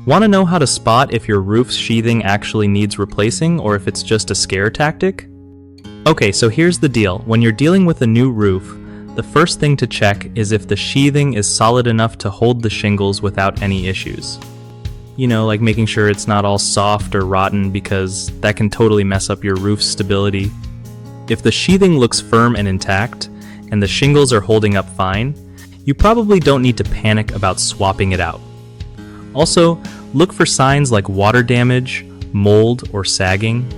Want to know how to spot if your roof's sheathing actually needs replacing or if it's just a scare tactic? Okay, so here's the deal. When you're dealing with a new roof, the first thing to check is if the sheathing is solid enough to hold the shingles without any issues. You know, like making sure it's not all soft or rotten, because that can totally mess up your roof's stability. If the sheathing looks firm and intact, and the shingles are holding up fine, you probably don't need to panic about swapping it out. Also, look for signs like water damage, mold, or sagging.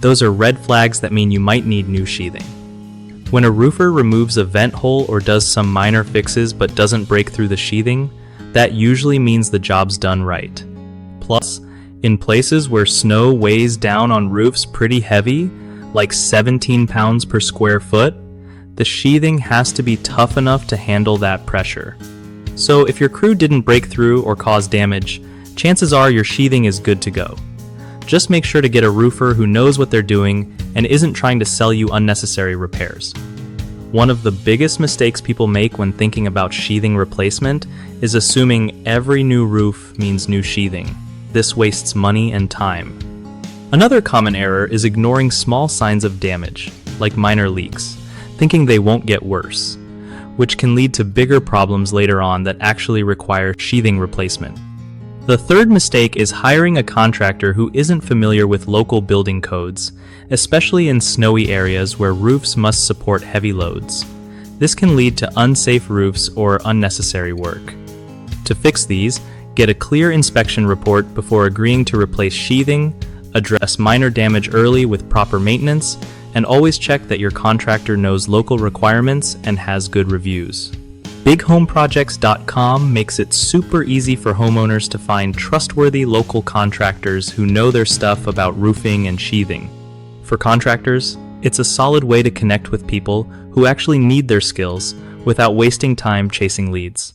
Those are red flags that mean you might need new sheathing. When a roofer removes a vent hole or does some minor fixes but doesn't break through the sheathing, that usually means the job's done right. Plus, in places where snow weighs down on roofs pretty heavy, like 17 pounds per square foot, the sheathing has to be tough enough to handle that pressure. So if your crew didn't break through or cause damage, chances are your sheathing is good to go. Just make sure to get a roofer who knows what they're doing and isn't trying to sell you unnecessary repairs. One of the biggest mistakes people make when thinking about sheathing replacement is assuming every new roof means new sheathing. This wastes money and time. Another common error is ignoring small signs of damage, like minor leaks, thinking they won't get worse, which can lead to bigger problems later on that actually require sheathing replacement. The third mistake is hiring a contractor who isn't familiar with local building codes, especially in snowy areas where roofs must support heavy loads. This can lead to unsafe roofs or unnecessary work. To fix these, get a clear inspection report before agreeing to replace sheathing, address minor damage early with proper maintenance, and always check that your contractor knows local requirements and has good reviews. BigHomeProjects.com makes it super easy for homeowners to find trustworthy local contractors who know their stuff about roofing and sheathing. For contractors, it's a solid way to connect with people who actually need their skills without wasting time chasing leads.